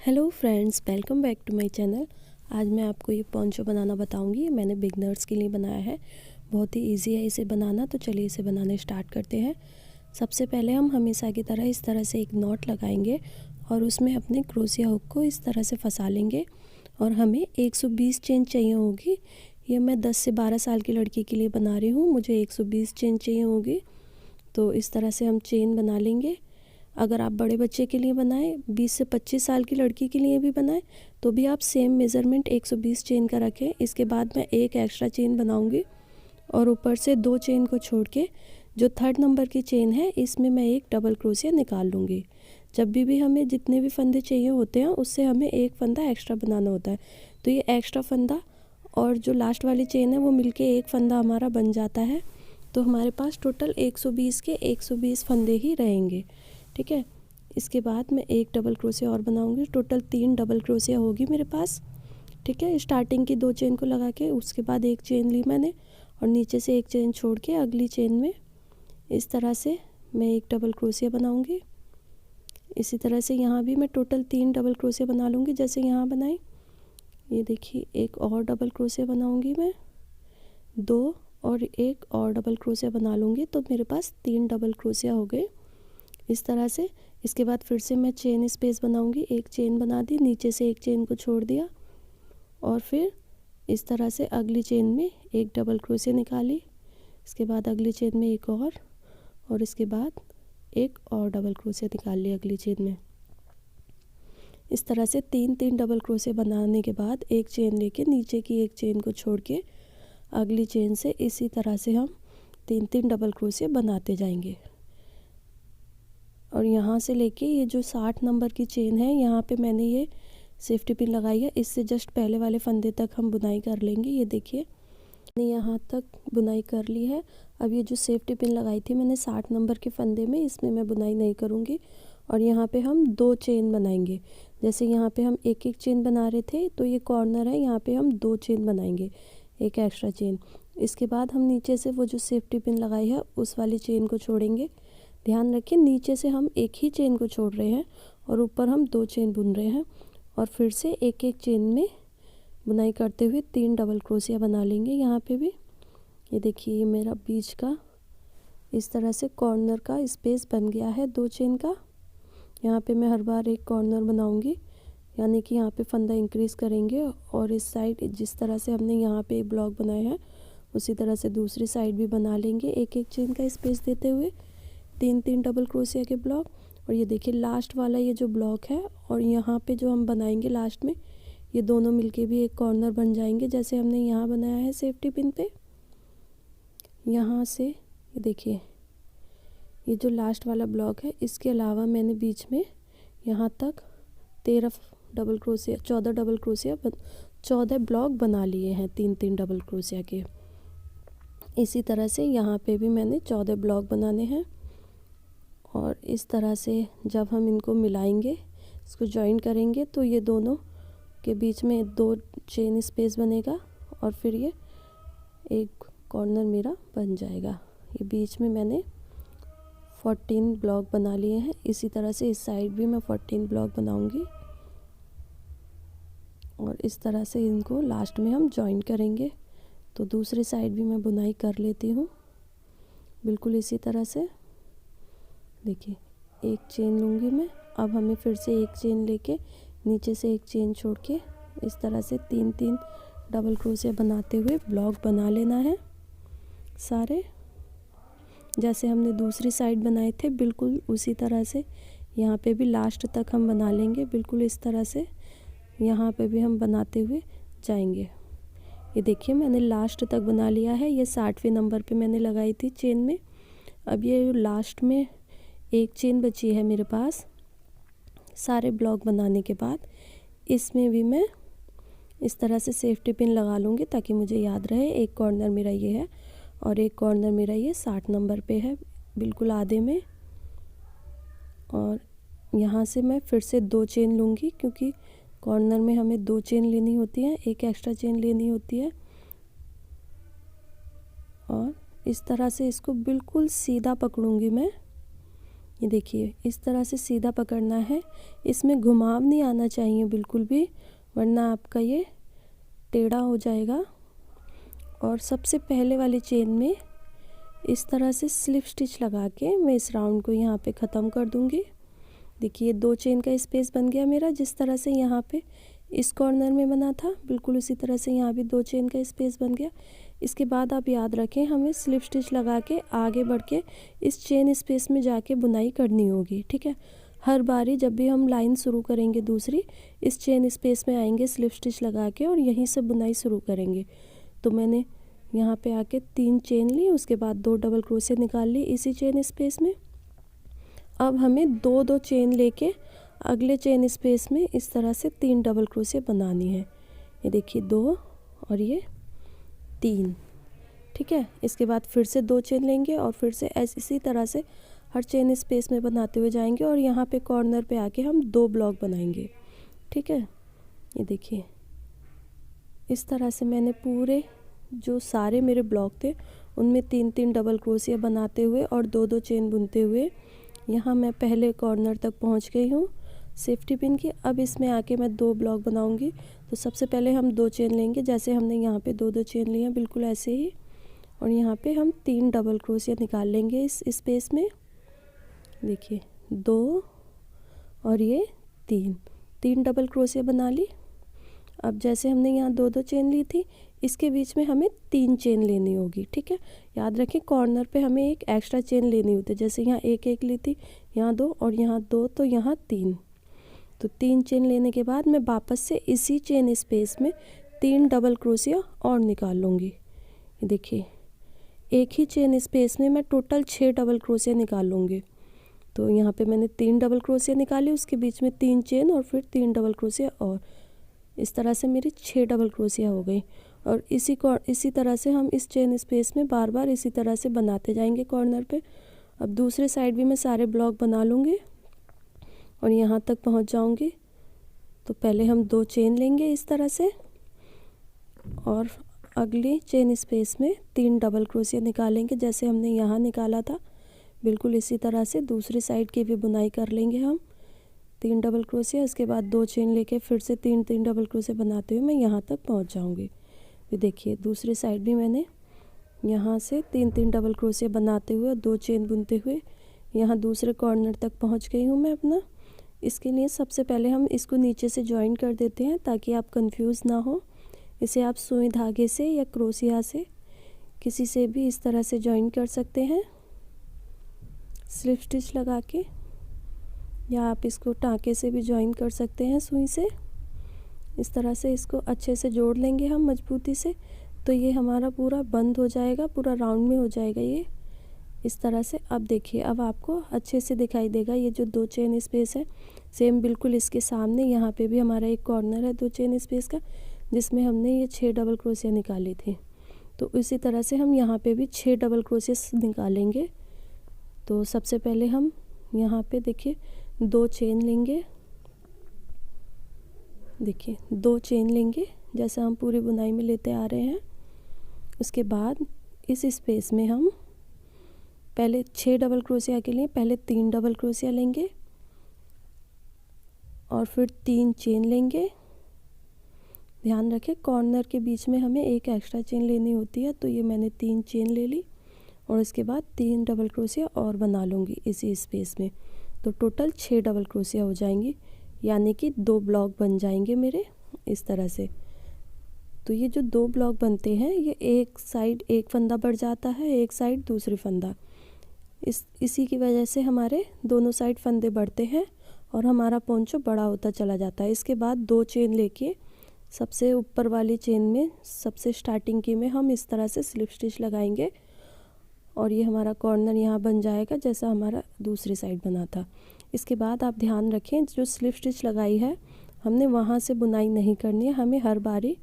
Hello friends, welcome back to my channel. आज मैं आपको ये पोंचो बनाना बताऊंगी। मैंने बिगनर्स के लिए बनाया है। बहुत ही इजी है इसे बनाना। तो चलिए इसे बनाने स्टार्ट करते हैं। सबसे पहले हम हमेशा की तरह इस तरह से एक नॉट लगाएंगे और उसमें अपने क्रोशिया हुक को इस तरह से फंसा लेंगे। और हमें 120 चेन चाहिए होगी। ये मैं 10 से 12 साल की लड़की के लिए बना रही हूँ। मुझे 120 चेन चाहिए होगी। तो इस तरह से हम चेन बना लेंगे। अगर आप बड़े बच्चे के लिए बनाएं, 20 से 25 साल की लड़की के लिए भी बनाएं, तो भी आप सेम मेज़रमेंट 120 चेन का रखें। इसके बाद मैं एक एक्स्ट्रा चेन बनाऊंगी और ऊपर से 2 चेन को छोड़ के जो 3rd नंबर की चेन है इसमें मैं एक डबल क्रोशिया निकाल लूँगी। जब भी हमें जितने भी फंदे चाहिए होते हैं उससे हमें एक फंदा एक्स्ट्रा बनाना होता है। तो ये एक्स्ट्रा फंदा और जो लास्ट वाली चेन है वो मिलके एक फंदा हमारा बन जाता है। तो हमारे पास टोटल 120 के 120 फंदे ही रहेंगे। ठीक है। इसके बाद मैं एक डबल क्रोशिया और बनाऊंगी। टोटल 3 डबल क्रोशिया होगी मेरे पास। ठीक है। स्टार्टिंग की 2 चेन को लगा के उसके बाद एक चेन ली मैंने और नीचे से एक चेन छोड़ के अगली चेन में इस तरह से मैं एक डबल क्रोशिया बनाऊंगी। इसी तरह से यहाँ भी मैं टोटल 3 डबल क्रोशिया बना लूँगी जैसे यहाँ बनाई। ये देखिए, एक और डबल क्रोशिया बनाऊँगी मैं, 2 और एक और डबल क्रोशिया बना लूँगी। तो मेरे पास 3 डबल क्रोशिया हो गए इस तरह से। इसके बाद फिर से मैं चेन स्पेस बनाऊंगी। एक चेन बना दी, नीचे से एक चेन को छोड़ दिया और फिर इस तरह से अगली चेन में एक डबल क्रोशिया निकाली। इसके बाद अगली चेन में एक और इसके बाद एक और डबल क्रोशिया निकाल ली अगली चेन में। इस तरह से 3 डबल क्रोशिया बनाने के बाद एक चेन लेके नीचे की एक चेन को छोड़ के अगली चेन से इसी तरह से हम 3 डबल क्रोशिया बनाते जाएंगे। और यहाँ से लेके ये जो 60 नंबर की चेन है यहाँ पे मैंने ये सेफ्टी पिन लगाई है। इससे जस्ट पहले वाले फंदे तक हम बुनाई कर लेंगे। ये देखिए, मैंने यहाँ तक बुनाई कर ली है। अब ये जो सेफ्टी पिन लगाई थी मैंने 60 नंबर के फंदे में, इसमें मैं बुनाई नहीं करूँगी। और यहाँ पे हम 2 चेन बनाएंगे। जैसे यहाँ पे हम एक एक चेन बना रहे थे तो ये कॉर्नर है, यहाँ पे हम 2 चेन बनाएंगे, एक एक्स्ट्रा चेन। इसके बाद हम नीचे से वो जो सेफ्टी पिन लगाई है उस वाली चेन को छोड़ेंगे। ध्यान रखिए, नीचे से हम एक ही चेन को छोड़ रहे हैं और ऊपर हम 2 चेन बुन रहे हैं। और फिर से एक एक चेन में बुनाई करते हुए 3 डबल क्रोशिया बना लेंगे। यहाँ पे भी ये देखिए, ये मेरा बीच का इस तरह से कॉर्नर का स्पेस बन गया है 2 चेन का। यहाँ पे मैं हर बार एक कॉर्नर बनाऊंगी, यानी कि यहाँ पे फंदा इंक्रीज़ करेंगे और इस साइड जिस तरह से हमने यहाँ पे एक ब्लॉक बनाया है उसी तरह से दूसरी साइड भी बना लेंगे एक एक चेन का स्पेस देते हुए 3 डबल क्रोशिया के ब्लॉक। और ये देखिए, लास्ट वाला ये जो ब्लॉक है और यहाँ पे जो हम बनाएंगे लास्ट में, ये दोनों मिलके भी एक कॉर्नर बन जाएंगे जैसे हमने यहाँ बनाया है सेफ्टी पिन पे। यहाँ से ये देखिए, ये जो लास्ट वाला ब्लॉक है इसके अलावा मैंने बीच में यहाँ तक 13 double crochet 14 double crochet 14 block बना लिए हैं 3 डबल क्रोशिया के। इसी तरह से यहाँ पे भी मैंने 14 ब्लॉक बनाने हैं। और इस तरह से जब हम इनको मिलाएंगे, इसको जॉइन करेंगे, तो ये दोनों के बीच में 2 चेन स्पेस बनेगा और फिर ये एक कॉर्नर मेरा बन जाएगा। ये बीच में मैंने 14 ब्लॉक बना लिए हैं। इसी तरह से इस साइड भी मैं 14 ब्लॉक बनाऊंगी और इस तरह से इनको लास्ट में हम जॉइन करेंगे। तो दूसरी साइड भी मैं बुनाई कर लेती हूँ बिल्कुल इसी तरह से। देखिए, एक चेन लूँगी मैं। अब हमें फिर से एक चेन लेके नीचे से एक चेन छोड़ के इस तरह से 3 डबल क्रोशिया बनाते हुए ब्लॉक बना लेना है सारे, जैसे हमने दूसरी साइड बनाए थे बिल्कुल उसी तरह से। यहाँ पे भी लास्ट तक हम बना लेंगे बिल्कुल इस तरह से। यहाँ पे भी हम बनाते हुए जाएंगे। ये देखिए, मैंने लास्ट तक बना लिया है। ये 60वें नंबर पे मैंने लगाई थी चेन में। अब ये लास्ट में एक चेन बची है मेरे पास सारे ब्लॉक बनाने के बाद। इसमें भी मैं इस तरह से सेफ्टी पिन लगा लूँगी ताकि मुझे याद रहे। एक कॉर्नर मेरा ये है और एक कॉर्नर मेरा ये 60 नंबर पे है बिल्कुल आधे में। और यहाँ से मैं फिर से 2 चेन लूँगी क्योंकि कॉर्नर में हमें 2 चेन लेनी होती है, एक एक्स्ट्रा चेन लेनी होती है। और इस तरह से इसको बिल्कुल सीधा पकड़ूँगी मैं ये देखिए इस तरह से सीधा पकड़ना है, इसमें घुमाव नहीं आना चाहिए बिल्कुल भी, वरना आपका ये टेढ़ा हो जाएगा। और सबसे पहले वाली चेन में इस तरह से स्लिप स्टिच लगा के मैं इस राउंड को यहाँ पे ख़त्म कर दूँगी। देखिए 2 चेन का स्पेस बन गया मेरा, जिस तरह से यहाँ पे इस कॉर्नर में बना था बिल्कुल उसी तरह से यहाँ भी 2 चेन का स्पेस बन गया। इसके बाद आप याद रखें हमें स्लिप स्टिच लगा के आगे बढ़ के इस चेन स्पेस में जाके बुनाई करनी होगी, ठीक है। हर बारी जब भी हम लाइन शुरू करेंगे दूसरी, इस चेन स्पेस में आएंगे स्लिप स्टिच लगा के और यहीं से बुनाई शुरू करेंगे। तो मैंने यहाँ पे आके 3 चेन ली, उसके बाद 2 डबल क्रोशे निकाल ली इसी चेन स्पेस में। अब हमें 2-2 चेन लेके अगले चेन स्पेस में इस तरह से 3 डबल क्रोशे बनानी है। ये देखिए 2 और ये 3, ठीक है। इसके बाद फिर से 2 चेन लेंगे और फिर से इसी तरह से हर चेन स्पेस में बनाते हुए जाएंगे और यहाँ पे कॉर्नर पे आके हम 2 ब्लॉक बनाएंगे, ठीक है। ये देखिए इस तरह से मैंने पूरे जो सारे मेरे ब्लॉक थे उनमें 3-3 डबल क्रोशिया बनाते हुए और 2-2 चेन बुनते हुए यहाँ मैं पहले कॉर्नर तक पहुँच गई हूँ सेफ्टी पिन की। अब इसमें आके मैं 2 ब्लॉक बनाऊँगी। तो सबसे पहले हम 2 चेन लेंगे, जैसे हमने यहाँ पे 2-2 चेन लिए बिल्कुल ऐसे ही, और यहाँ पे हम 3 डबल क्रोशिया निकाल लेंगे इस स्पेस में। देखिए 2 और ये 3 डबल क्रोशिया बना ली। अब जैसे हमने यहाँ 2-2 चेन ली थी, इसके बीच में हमें 3 चेन लेनी होगी, ठीक है। याद रखें कॉर्नर पे हमें एक एक्स्ट्रा चेन लेनी होती है, जैसे यहाँ एक ली थी, यहाँ 2 और यहाँ 2, तो यहाँ 3। तो 3 चेन लेने के बाद मैं वापस से इसी चेन स्पेस में 3 डबल क्रोशिया और निकाल लूँगी। देखिए एक ही चेन स्पेस में मैं टोटल 6 डबल क्रोशिया निकाल लूँगी। तो यहाँ पे मैंने 3 डबल क्रोशिया निकाली, उसके बीच में 3 चेन और फिर 3 डबल क्रोशिया, और इस तरह से मेरी 6 डबल क्रोशिया हो गई। और इसी तरह से हम इस चेन स्पेस में बार बार इसी तरह से बनाते जाएंगे कॉर्नर पे। अब दूसरे साइड भी मैं सारे ब्लॉक बना लूँगी और यहाँ तक पहुँच जाऊँगी। तो पहले हम 2 चेन लेंगे इस तरह से और अगली चेन स्पेस में 3 डबल क्रोशिया निकालेंगे, जैसे हमने यहाँ निकाला था बिल्कुल इसी तरह से दूसरी साइड की भी बुनाई कर लेंगे हम 3 डबल क्रोशिया। इसके बाद 2 चेन लेके फिर से 3-3 डबल क्रोशिया बनाते हुए मैं यहाँ तक पहुँच जाऊँगी। ये देखिए दूसरी साइड भी मैंने यहाँ से 3-3 डबल क्रोशिया बनाते हुए 2 चेन बुनते हुए यहाँ दूसरे कॉर्नर तक पहुँच गई हूँ मैं अपना। इसके लिए सबसे पहले हम इसको नीचे से ज्वाइन कर देते हैं ताकि आप कंफ्यूज ना हो। इसे आप सुई धागे से या क्रोशिया से किसी से भी इस तरह से ज्वाइन कर सकते हैं स्लिप स्टिच लगा के, या आप इसको टाँके से भी ज्वाइन कर सकते हैं सुई से। इस तरह से इसको अच्छे से जोड़ लेंगे हम मजबूती से, तो ये हमारा पूरा बंद हो जाएगा, पूरा राउंड में हो जाएगा ये इस तरह से। अब देखिए अब आपको अच्छे से दिखाई देगा ये जो 2 चेन स्पेस है सेम बिल्कुल इसके सामने यहाँ पे भी हमारा एक कॉर्नर है 2 चेन स्पेस का, जिसमें हमने ये 6 डबल क्रोशिया निकाली थी। तो इसी तरह से हम यहाँ पे भी 6 डबल क्रोशिया निकालेंगे। तो सबसे पहले हम यहाँ पे देखिए 2 चेन लेंगे, देखिए 2 चेन लेंगे जैसा हम पूरी बुनाई में लेते आ रहे हैं। उसके बाद इस स्पेस में हम पहले 6 डबल क्रोशिया के लिए पहले 3 डबल क्रोशिया लेंगे और फिर 3 चेन लेंगे। ध्यान रखें कॉर्नर के बीच में हमें एक एक्स्ट्रा चेन लेनी होती है, तो ये मैंने 3 चेन ले ली और इसके बाद 3 डबल क्रोशिया और बना लूँगी इसी स्पेस में। तो टोटल 6 डबल क्रोशिया हो जाएंगी, यानी कि 2 ब्लॉक बन जाएंगे मेरे इस तरह से। तो ये जो 2 ब्लॉक बनते हैं ये एक साइड एक फंदा बढ़ जाता है, एक साइड दूसरी फंदा, इसी की वजह से हमारे दोनों साइड फंदे बढ़ते हैं और हमारा पोंचो बड़ा होता चला जाता है। इसके बाद 2 चेन लेके सबसे ऊपर वाली चेन में सबसे स्टार्टिंग की में हम इस तरह से स्लिप स्टिच लगाएंगे और ये हमारा कॉर्नर यहाँ बन जाएगा जैसा हमारा दूसरी साइड बना था। इसके बाद आप ध्यान रखें जो स्लिप स्टिच लगाई है हमने वहाँ से बुनाई नहीं करनी है, हमें हर बारी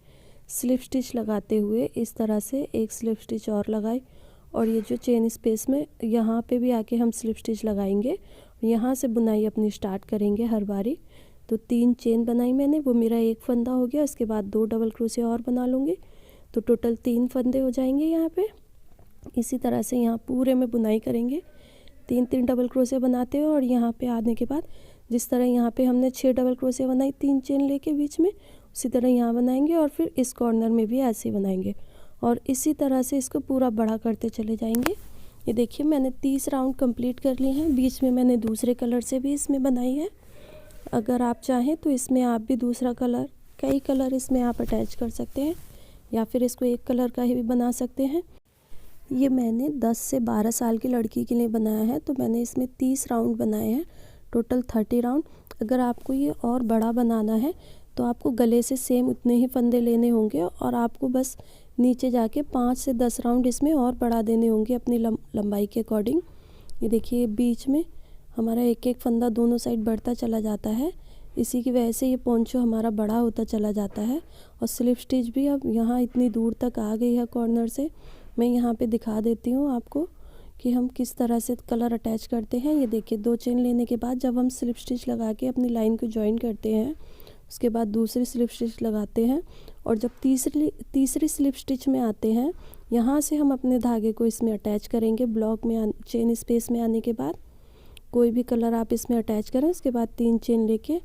स्लिप स्टिच लगाते हुए इस तरह से एक स्लिप स्टिच और लगाई और ये जो चेन स्पेस में यहाँ पे भी आके हम स्लिप स्टिच लगाएंगे, यहाँ से बुनाई अपनी स्टार्ट करेंगे हर बारी। तो 3 चेन बनाई मैंने, वो मेरा एक फंदा हो गया। इसके बाद 2 डबल क्रोशिया और बना लूँगी, तो टोटल 3 फंदे हो जाएंगे यहाँ पे। इसी तरह से यहाँ पूरे में बुनाई करेंगे 3 डबल क्रोशिया बनाते हो और यहाँ पे आने के बाद जिस तरह यहाँ पे हमने 6 डबल क्रोशिया बनाई 3 चेन लेके बीच में, उसी तरह यहाँ बनाएंगे और फिर इस कॉर्नर में भी ऐसे ही बनाएंगे और इसी तरह से इसको पूरा बड़ा करते चले जाएंगे। ये देखिए मैंने 30 राउंड कंप्लीट कर लिए हैं। बीच में मैंने दूसरे कलर से भी इसमें बनाई है। अगर आप चाहें तो इसमें आप भी दूसरा कलर, कई कलर इसमें आप अटैच कर सकते हैं या फिर इसको एक कलर का ही भी बना सकते हैं। ये मैंने 10 से 12 साल की लड़की के लिए बनाया है, तो मैंने इसमें 30 राउंड बनाए हैं, टोटल 30 राउंड। अगर आपको ये और बड़ा बनाना है तो आपको गले से सेम उतने ही फंदे लेने होंगे और आपको बस नीचे जाके 5 से 10 राउंड इसमें और बढ़ा देने होंगे अपनी लंबाई के अकॉर्डिंग। ये देखिए बीच में हमारा एक एक फंदा दोनों साइड बढ़ता चला जाता है, इसी की वजह से ये पोंचो हमारा बड़ा होता चला जाता है। और स्लिप स्टिच भी अब यहाँ इतनी दूर तक आ गई है कॉर्नर से। मैं यहाँ पे दिखा देती हूँ आपको कि हम किस तरह से कलर अटैच करते हैं। ये देखिए 2 चेन लेने के बाद जब हम स्लिप स्टिच लगा के अपनी लाइन को ज्वाइन करते हैं, उसके बाद दूसरी स्लिप स्टिच लगाते हैं और जब तीसरी स्लिप स्टिच में आते हैं, यहाँ से हम अपने धागे को इसमें अटैच करेंगे। ब्लॉक में चेन स्पेस में आने के बाद कोई भी कलर आप इसमें अटैच करें, उसके बाद 3 चेन लेके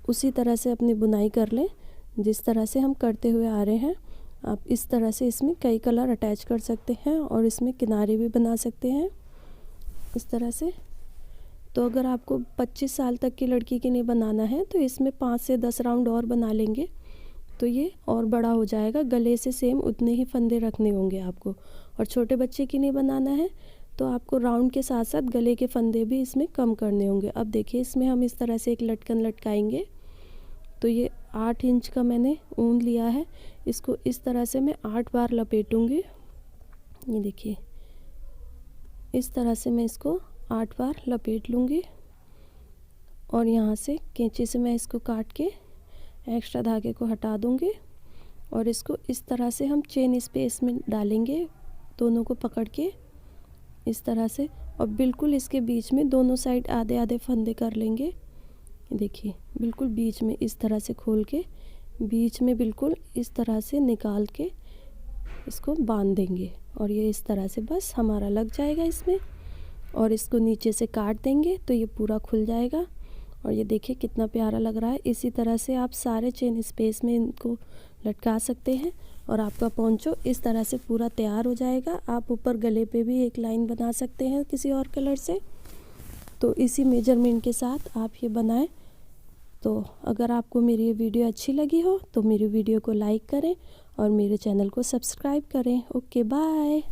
उसी तरह से अपनी बुनाई कर लें जिस तरह से हम करते हुए आ रहे हैं। आप इस तरह से इसमें कई कलर अटैच कर सकते हैं और इसमें किनारे भी बना सकते हैं इस तरह से। तो अगर आपको 25 साल तक की लड़की के लिए बनाना है तो इसमें 5 से 10 राउंड और बना लेंगे तो ये और बड़ा हो जाएगा। गले से सेम उतने ही फंदे रखने होंगे आपको। और छोटे बच्चे के लिए बनाना है तो आपको राउंड के साथ साथ गले के फंदे भी इसमें कम करने होंगे। अब देखिए इसमें हम इस तरह से एक लटकन लटकाएंगे। तो ये 8 इंच का मैंने ऊन लिया है, इसको इस तरह से मैं 8 बार लपेटूंगी। ये देखिए इस तरह से मैं इसको 8 बार लपेट लूँगी और यहाँ से कैंची से मैं इसको काट के एक्स्ट्रा धागे को हटा दूँगी और इसको इस तरह से हम चेन स्पेस में डालेंगे, दोनों को पकड़ के इस तरह से, और बिल्कुल इसके बीच में दोनों साइड आधे आधे फंदे कर लेंगे। देखिए बिल्कुल बीच में इस तरह से खोल के बीच में बिल्कुल इस तरह से निकाल के इसको बांध देंगे और ये इस तरह से बस हमारा लग जाएगा इसमें। और इसको नीचे से काट देंगे तो ये पूरा खुल जाएगा और ये देखिए कितना प्यारा लग रहा है। इसी तरह से आप सारे चेन स्पेस में इनको लटका सकते हैं और आपका पोंचो इस तरह से पूरा तैयार हो जाएगा। आप ऊपर गले पे भी एक लाइन बना सकते हैं किसी और कलर से। तो इसी मेजरमेंट के साथ आप ये बनाएं। तो अगर आपको मेरी ये वीडियो अच्छी लगी हो तो मेरी वीडियो को लाइक करें और मेरे चैनल को सब्सक्राइब करें। Okay bye.